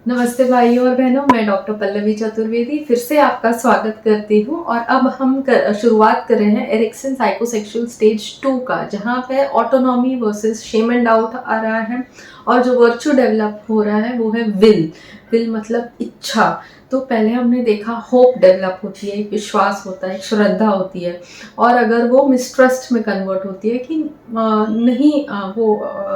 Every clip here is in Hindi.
नमस्ते भाइयों और बहनों, मैं डॉक्टर पल्लवी चतुर्वेदी फिर से आपका स्वागत करती हूँ। और अब हम शुरुआत कर रहे हैं एरिक्सन साइकोसेक्सुअल स्टेज 2 का, जहाँ पे autonomy versus shame and doubt आ रहा है। और जो वर्च्यू डेवलप हो रहा है वो है विल। विल मतलब इच्छा। तो पहले हमने देखा होप डेवलप होती है, एक विश्वास होता है, एक श्रद्धा होती है। और अगर वो मिसट्रस्ट में कन्वर्ट होती है कि नहीं वो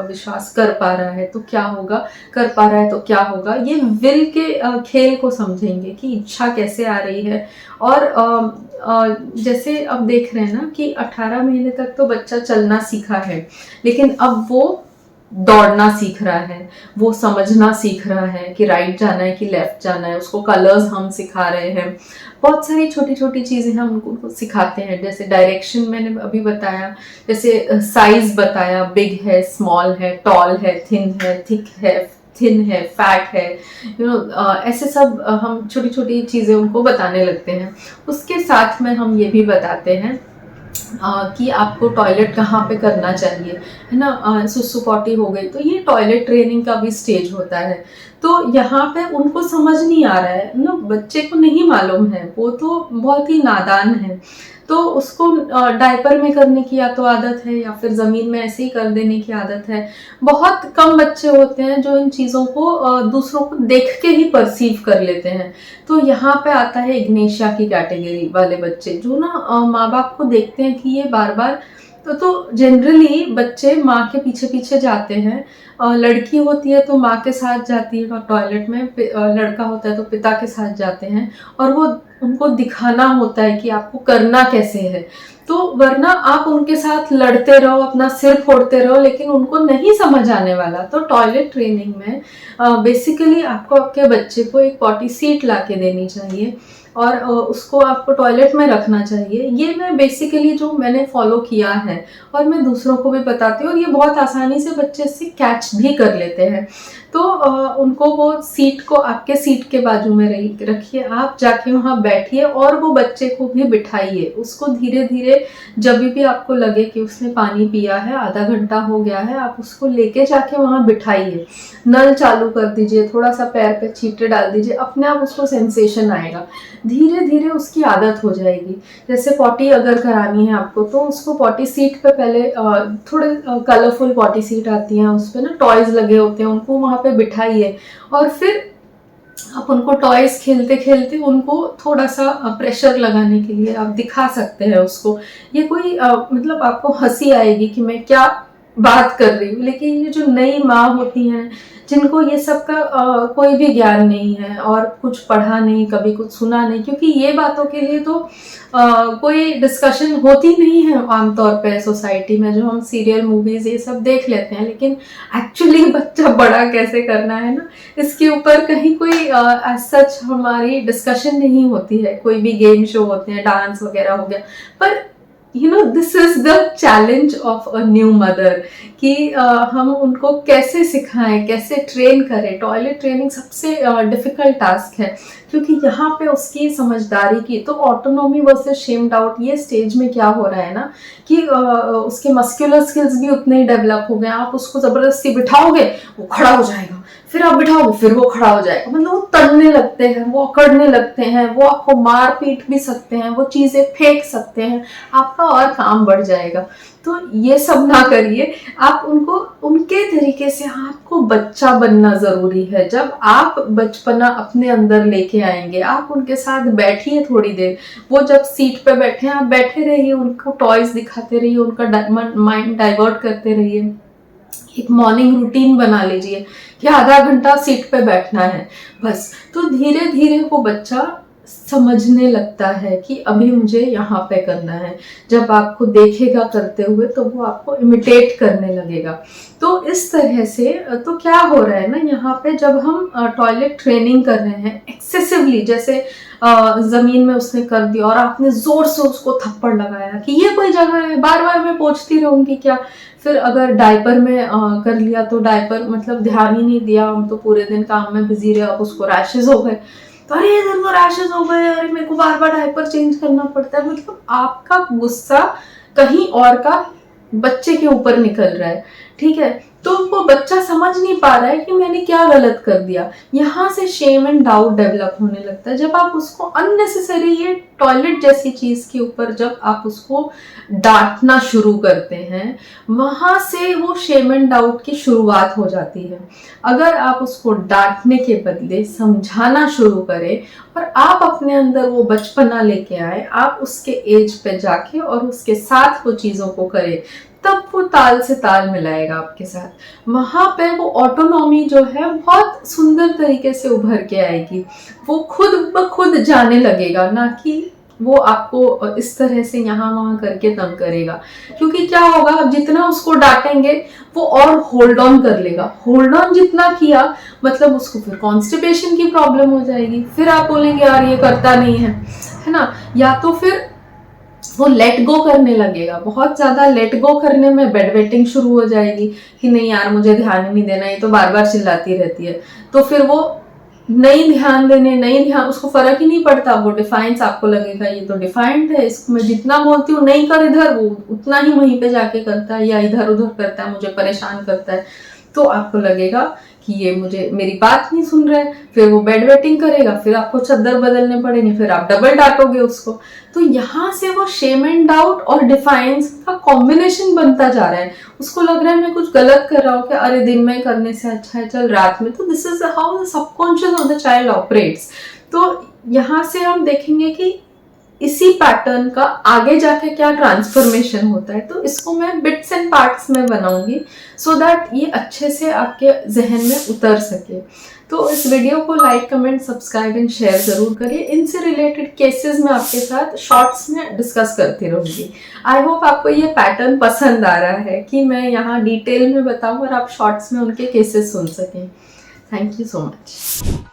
विश्वास कर पा रहा है तो क्या होगा, कर पा रहा है तो क्या होगा, ये विल के खेल को समझेंगे कि इच्छा कैसे आ रही है। और जैसे अब देख रहे हैं ना कि 18 महीने तक तो बच्चा चलना सीखा है, लेकिन अब वो दौड़ना सीख रहा है, वो समझना सीख रहा है कि राइट जाना है कि लेफ्ट जाना है। उसको कलर्स हम सिखा रहे हैं, बहुत सारी छोटी छोटी चीज़ें हम उनको सिखाते हैं। जैसे डायरेक्शन मैंने अभी बताया, जैसे साइज बताया, बिग है, स्मॉल है, टॉल है, थिन है, थिन है, फैट है, ऐसे सब हम छोटी छोटी चीज़ें उनको बताने लगते हैं। उसके साथ में हम ये भी बताते हैं कि आपको टॉयलेट कहाँ पे करना चाहिए, है ना। सुसु पॉटी हो गई तो ये टॉयलेट ट्रेनिंग का भी स्टेज होता है। तो यहाँ पे उनको समझ नहीं आ रहा है ना, बच्चे को नहीं मालूम है, वो तो बहुत ही नादान है। तो उसको डायपर में करने की या तो आदत है या फिर ज़मीन में ऐसे ही कर देने की आदत है। बहुत कम बच्चे होते हैं जो इन चीज़ों को दूसरों को देख के ही परसीव कर लेते हैं। तो यहाँ पे आता है इग्नेशिया की कैटेगरी वाले बच्चे, जो ना माँ बाप को देखते हैं कि ये बार बार तो जनरली बच्चे माँ के पीछे पीछे जाते हैं। लड़की होती है तो माँ के साथ जाती है टॉयलेट में, लड़का होता है तो पिता के साथ जाते हैं। और वो उनको दिखाना होता है कि आपको करना कैसे है। तो वरना आप उनके साथ लड़ते रहो, अपना सिर फोड़ते रहो, लेकिन उनको नहीं समझ आने वाला। तो टॉयलेट ट्रेनिंग में बेसिकली आपको आपके बच्चे को एक पॉटी सीट ला के देनी चाहिए और उसको आपको टॉयलेट में रखना चाहिए। ये मैं बेसिकली जो मैंने फॉलो किया है और मैं दूसरों को भी बताती हूँ, और ये बहुत आसानी से बच्चे से कैच भी कर लेते हैं। तो उनको वो सीट को आपके सीट के बाजू में रखिए, आप जाके वहाँ बैठिए और वो बच्चे को भी बिठाइए। उसको धीरे धीरे जब भी आपको लगे कि उसने पानी पिया है, आधा घंटा हो गया है, आप उसको लेके जाके वहाँ बिठाइए। नल चालू कर दीजिए, थोड़ा सा पैर पे छींटे डाल दीजिए, अपने आप उसको सेंसेशन आएगा, धीरे धीरे उसकी आदत हो जाएगी। जैसे पॉटी अगर करानी है आपको तो उसको पॉटी सीट पे पहले थोड़े कलरफुल पॉटी सीट आती हैं, उस पर ना टॉयज लगे होते हैं, उनको वहाँ पे बिठाइए। और फिर आप उनको टॉयज खेलते खेलते उनको थोड़ा सा प्रेशर लगाने के लिए आप दिखा सकते हैं उसको। ये कोई मतलब आपको हंसी आएगी कि मैं क्या बात कर रही हूँ, लेकिन ये जो नई माँ होती हैं जिनको ये सब का कोई भी ज्ञान नहीं है और कुछ पढ़ा नहीं, कभी कुछ सुना नहीं, क्योंकि ये बातों के लिए तो कोई डिस्कशन होती नहीं है आमतौर पे सोसाइटी में। जो हम सीरियल मूवीज ये सब देख लेते हैं, लेकिन एक्चुअली बच्चा बड़ा कैसे करना है ना, इसके ऊपर कहीं कोई एज सच हमारी डिस्कशन नहीं होती है। कोई भी गेम शो होते हैं, डांस वगैरह हो गया, पर this is the challenge of a new mother कि हम उनको कैसे सिखाएं, कैसे ट्रेन करें। टॉयलेट ट्रेनिंग सबसे डिफिकल्ट टास्क है, क्योंकि यहाँ पे उसकी समझदारी की तो ऑटोनॉमी वर्सेस शेम डाउट ये स्टेज में क्या हो रहा है ना कि उसके मस्कुलर स्किल्स भी उतने ही डेवलप हो गए। आप उसको जबरदस्ती बिठाओगे, वो खड़ा हो जाएगा, फिर आप बिठाओगे, फिर वो खड़ा हो जाएगा। मतलब वो तड़ने लगते हैं, वो अकड़ने लगते हैं, वो आपको मार पीट भी सकते हैं, वो चीजें फेंक सकते हैं, आपका और काम बढ़ जाएगा। तो ये सब ना करिए, आप उनको उनके तरीके से, आपको बच्चा बनना जरूरी है। जब आप बचपना अपने अंदर लेके आएंगे, आप उनके साथ बैठिए थोड़ी देर, वो जब सीट पे बैठे हैं आप बैठे रहिए, उनको टॉयज दिखाते रहिए, उनका माइंड डाइवर्ट करते रहिए। एक मॉर्निंग रूटीन बना लीजिए कि आधा घंटा सीट पे बैठना है बस। तो धीरे धीरे वो बच्चा समझने लगता है कि अभी मुझे यहाँ पे करना है। जब आपको देखेगा करते हुए तो वो आपको इमिटेट करने लगेगा। तो इस तरह से तो क्या हो रहा है ना यहाँ पे, जब हम टॉयलेट ट्रेनिंग कर रहे हैं एक्सेसिवली, जैसे जमीन में उसने कर दिया और आपने जोर से उसको थप्पड़ लगाया कि ये कोई जगह है, बार बार मैं पोंछती रहूंगी क्या। फिर अगर डायपर में कर लिया तो डायपर मतलब ध्यान ही नहीं दिया, हम तो पूरे दिन काम में बिजी रहे, अब उसको रैशेज हो गए, तो अरे इधर को रैशेज हो गए, अरे मेरे को बार बार डायपर चेंज करना पड़ता है। मतलब आपका गुस्सा कहीं और का बच्चे के ऊपर निकल रहा है, ठीक है। तो वो बच्चा समझ नहीं पा रहा है कि मैंने क्या गलत कर दिया। यहाँ से शेम एंड डाउट डेवलप होने लगता है। जब आप उसको अननेसेसरी ये टॉयलेट जैसी चीज के ऊपर जब आप उसको डांटना शुरू करते हैं, वहां से वो शेम एंड डाउट की शुरुआत हो जाती है। अगर आप उसको डांटने के बदले समझाना शुरू करें और आप अपने अंदर वो बचपना लेके आए, आप उसके एज पे जाके और उसके साथ वो चीजों को करें, तब वो ताल से ताल मिलाएगा आपके साथ। वहां पे वो ऑटोनॉमी जो है बहुत सुंदर तरीके से उभर के आएगी। वो खुद ब खुद जाने लगेगा, ना कि वो आपको इस तरह से यहाँ वहां करके तंग करेगा। क्योंकि क्या होगा, आप जितना उसको डांटेंगे वो और होल्ड ऑन कर लेगा। होल्ड ऑन जितना किया, मतलब उसको फिर कॉन्स्टिपेशन की प्रॉब्लम हो जाएगी। फिर आप बोलेंगे यार ये करता नहीं है ना। या तो फिर वो लेट गो करने लगेगा, बहुत ज्यादा लेट गो करने में बेड वेटिंग शुरू हो जाएगी कि नहीं यार मुझे ध्यान ही नहीं देना, ये तो बार बार चिल्लाती रहती है। तो फिर वो नहीं ध्यान देने, नहीं ध्यान, उसको फर्क ही नहीं पड़ता। वो डिफाइंस आपको लगेगा ये तो डिफाइंड है, इसको मैं जितना बोलती हूँ नहीं कर इधर, वो उतना ही वहीं पे जाके करता है या इधर उधर करता है, मुझे परेशान करता है। तो आपको लगेगा कि ये मुझे मेरी बात नहीं सुन रहा है। फिर वो बेड वेटिंग करेगा, फिर आपको चद्दर बदलने पड़ेंगे, फिर आप डबल डांटोगे उसको। तो यहाँ से वो शेम एंड डाउट और डिफाइंस का कॉम्बिनेशन बनता जा रहा है। उसको लग रहा है मैं कुछ गलत कर रहा हूँ कि अरे दिन में करने से अच्छा है चल रात में। तो this is how the subconscious of the child operates. तो यहाँ से हम देखेंगे कि इसी पैटर्न का आगे जाके क्या ट्रांसफॉर्मेशन होता है। तो इसको मैं बिट्स एंड पार्ट्स में बनाऊंगी सो दैट ये अच्छे से आपके जहन में उतर सके। तो इस वीडियो को like, comment, subscribe and share जरूर करिए। इनसे रिलेटेड केसेस मैं आपके साथ शॉर्ट्स में डिस्कस करती रहूंगी। आई होप आपको ये पैटर्न पसंद आ रहा है कि मैं यहाँ डिटेल में बताऊं और आप शॉर्ट्स में उनके केसेस सुन सकें। Thank you so much.